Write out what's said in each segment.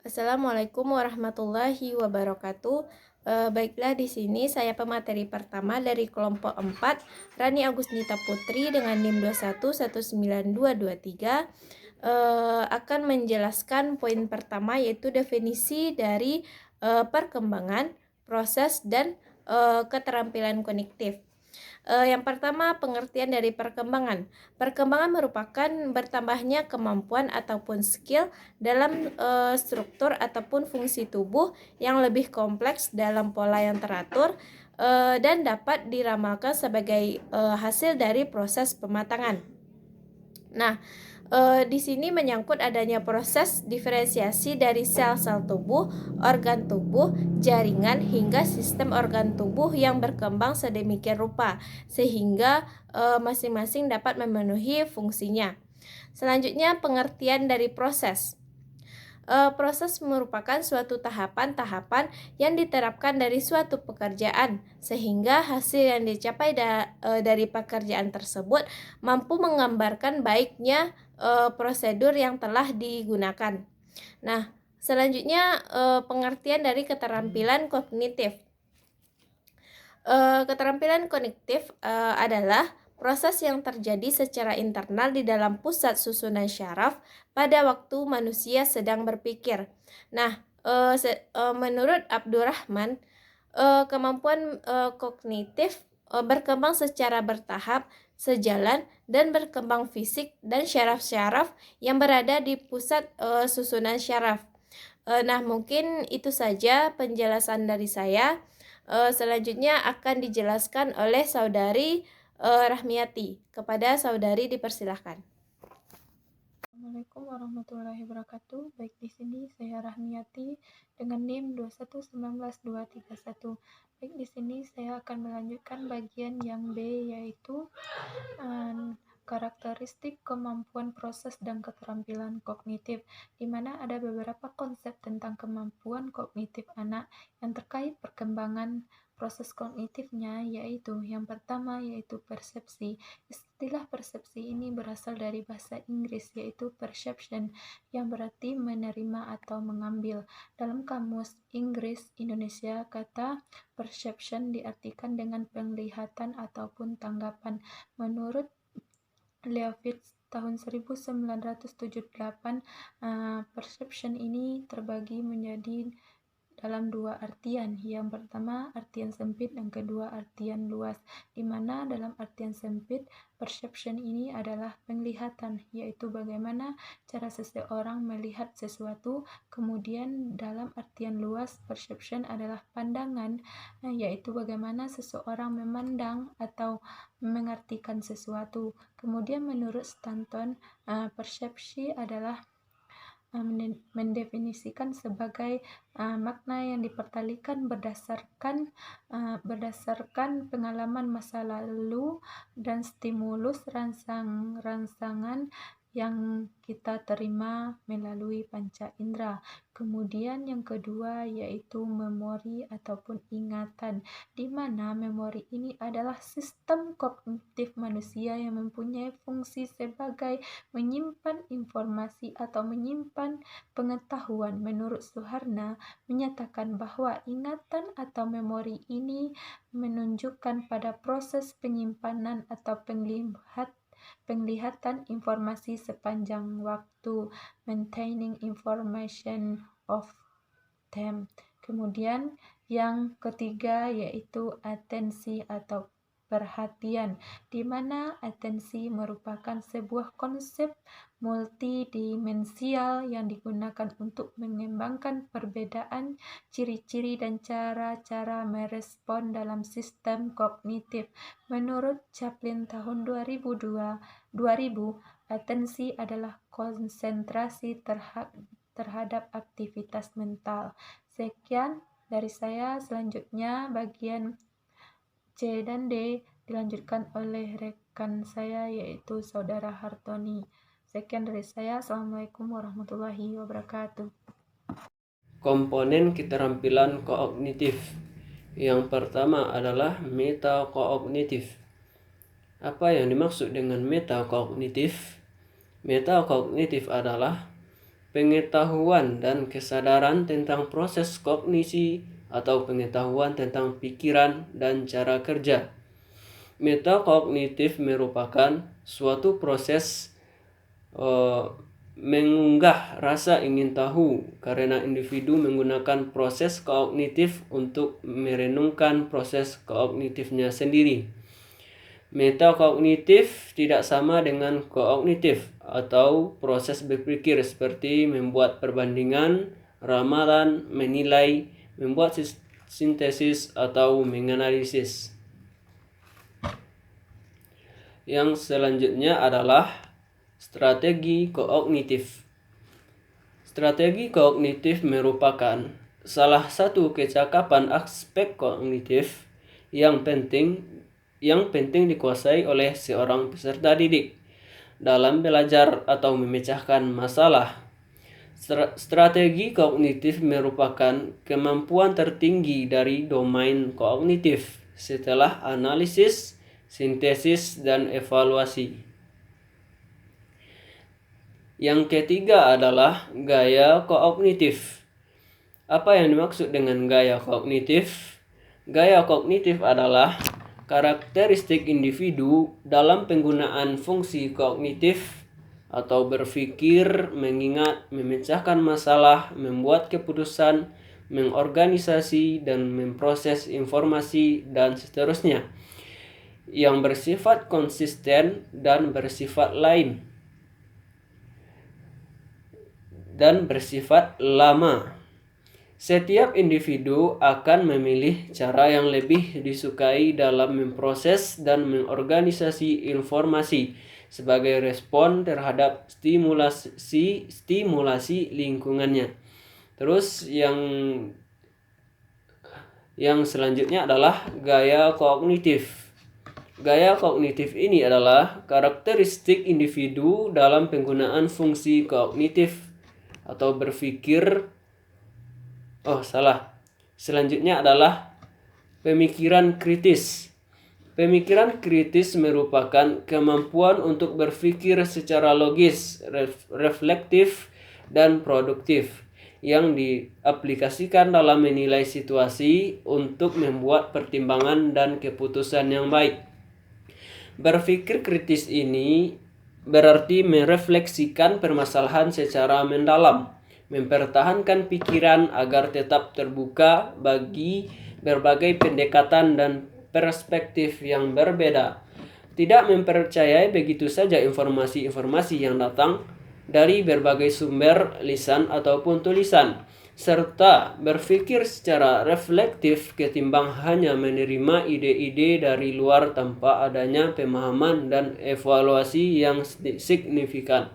Assalamualaikum warahmatullahi wabarakatuh. Baiklah, di sini saya pemateri pertama dari kelompok 4, Rani Agusnita Putri dengan NIM 21192223, akan menjelaskan poin pertama, yaitu definisi dari perkembangan, proses, dan keterampilan kognitif. Yang pertama, pengertian dari perkembangan. Perkembangan merupakan bertambahnya kemampuan ataupun skill dalam struktur ataupun fungsi tubuh yang lebih kompleks dalam pola yang teratur dan dapat diramalkan sebagai hasil dari proses pematangan. Nah, di sini menyangkut adanya proses diferensiasi dari sel-sel tubuh, organ tubuh, jaringan, hingga sistem organ tubuh yang berkembang sedemikian rupa sehingga masing-masing dapat memenuhi fungsinya. Selanjutnya, pengertian dari proses. Proses merupakan suatu tahapan-tahapan yang diterapkan dari suatu pekerjaan sehingga hasil yang dicapai dari pekerjaan tersebut mampu menggambarkan baiknya prosedur yang telah digunakan. Nah, selanjutnya pengertian dari keterampilan kognitif. Keterampilan kognitif adalah proses yang terjadi secara internal di dalam pusat susunan syaraf pada waktu manusia sedang berpikir. Nah, menurut Abdurrahman, kemampuan kognitif berkembang secara bertahap, sejalan, dan berkembang fisik dan syaraf-syaraf yang berada di pusat susunan syaraf. Nah, mungkin itu saja penjelasan dari saya. Selanjutnya akan dijelaskan oleh saudari Rahmiati. Kepada saudari dipersilahkan. Assalamualaikum warahmatullahi wabarakatuh. Baik, di sini saya Rahmiati dengan NIM 2119231. Baik, di sini saya akan melanjutkan bagian yang B, yaitu karakteristik kemampuan proses dan keterampilan kognitif, di mana ada beberapa konsep tentang kemampuan kognitif anak yang terkait perkembangan proses kognitifnya, yaitu yang pertama yaitu persepsi. Istilah persepsi ini berasal dari bahasa Inggris, yaitu perception, yang berarti menerima atau mengambil. Dalam kamus Inggris Indonesia, kata perception diartikan dengan penglihatan ataupun tanggapan. Menurut Leavitt tahun 1978, perception ini terbagi menjadi dalam dua artian. Yang pertama artian sempit, yang kedua artian luas, di mana dalam artian sempit perception ini adalah penglihatan, yaitu bagaimana cara seseorang melihat sesuatu. Kemudian dalam artian luas perception adalah pandangan, yaitu bagaimana seseorang memandang atau mengartikan sesuatu. Kemudian menurut Stanton, persepsi adalah mendefinisikan sebagai makna yang dipertalikan berdasarkan pengalaman masa lalu dan stimulus rangsangan yang kita terima melalui panca indera. Kemudian yang kedua yaitu memori ataupun ingatan, di mana memori ini adalah sistem kognitif manusia yang mempunyai fungsi sebagai menyimpan informasi atau menyimpan pengetahuan. Menurut Suharna, menyatakan bahwa ingatan atau memori ini menunjukkan pada proses penyimpanan atau penglihatan informasi sepanjang waktu, maintaining information of time. Kemudian yang ketiga yaitu atensi atau perhatian, di mana atensi merupakan sebuah konsep multidimensial yang digunakan untuk mengembangkan perbedaan ciri-ciri dan cara-cara merespon dalam sistem kognitif. Menurut Chaplin tahun 2000, atensi adalah konsentrasi terhadap aktivitas mental. Sekian dari saya. Selanjutnya bagian C dan D dilanjutkan oleh rekan saya, yaitu Saudara Hartoni. Sekian dari saya. Assalamualaikum warahmatullahi wabarakatuh. Komponen keterampilan kognitif. Yang pertama adalah metakognitif. Apa yang dimaksud dengan metakognitif? Metakognitif adalah pengetahuan dan kesadaran tentang proses kognisi atau pengetahuan tentang pikiran dan cara kerja. Metakognitif merupakan suatu proses mengunggah rasa ingin tahu karena individu menggunakan proses kognitif untuk merenungkan proses kognitifnya sendiri. Metakognitif tidak sama dengan kognitif atau proses berpikir seperti membuat perbandingan, ramalan, menilai, membuat sintesis atau menganalisis. Yang selanjutnya adalah strategi kognitif. Strategi kognitif merupakan salah satu kecakapan aspek kognitif yang penting dikuasai oleh seorang peserta didik dalam belajar atau memecahkan masalah. Strategi kognitif merupakan kemampuan tertinggi dari domain kognitif setelah analisis, sintesis, dan evaluasi. Yang ketiga adalah gaya kognitif. Apa yang dimaksud dengan gaya kognitif? Gaya kognitif adalah karakteristik individu dalam penggunaan fungsi kognitif atau berpikir, mengingat, memecahkan masalah, membuat keputusan, mengorganisasi dan memproses informasi, dan seterusnya, yang bersifat konsisten dan bersifat lain dan bersifat lama. Setiap individu akan memilih cara yang lebih disukai dalam memproses dan mengorganisasi informasi sebagai respon terhadap stimulasi lingkungannya. Terus yang selanjutnya adalah gaya kognitif. Gaya kognitif ini adalah karakteristik individu dalam penggunaan fungsi kognitif atau berpikir. Selanjutnya adalah pemikiran kritis. Pemikiran kritis merupakan kemampuan untuk berpikir secara logis, reflektif, dan produktif yang diaplikasikan dalam menilai situasi untuk membuat pertimbangan dan keputusan yang baik. Berpikir kritis ini berarti merefleksikan permasalahan secara mendalam, mempertahankan pikiran agar tetap terbuka bagi berbagai pendekatan dan perspektif yang berbeda. Tidak mempercayai begitu saja informasi-informasi yang datang dari berbagai sumber lisan ataupun tulisan, serta berpikir secara reflektif ketimbang hanya menerima ide-ide dari luar tanpa adanya pemahaman dan evaluasi yang signifikan.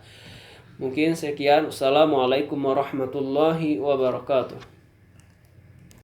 Mungkin sekian. Assalamualaikum warahmatullahi wabarakatuh.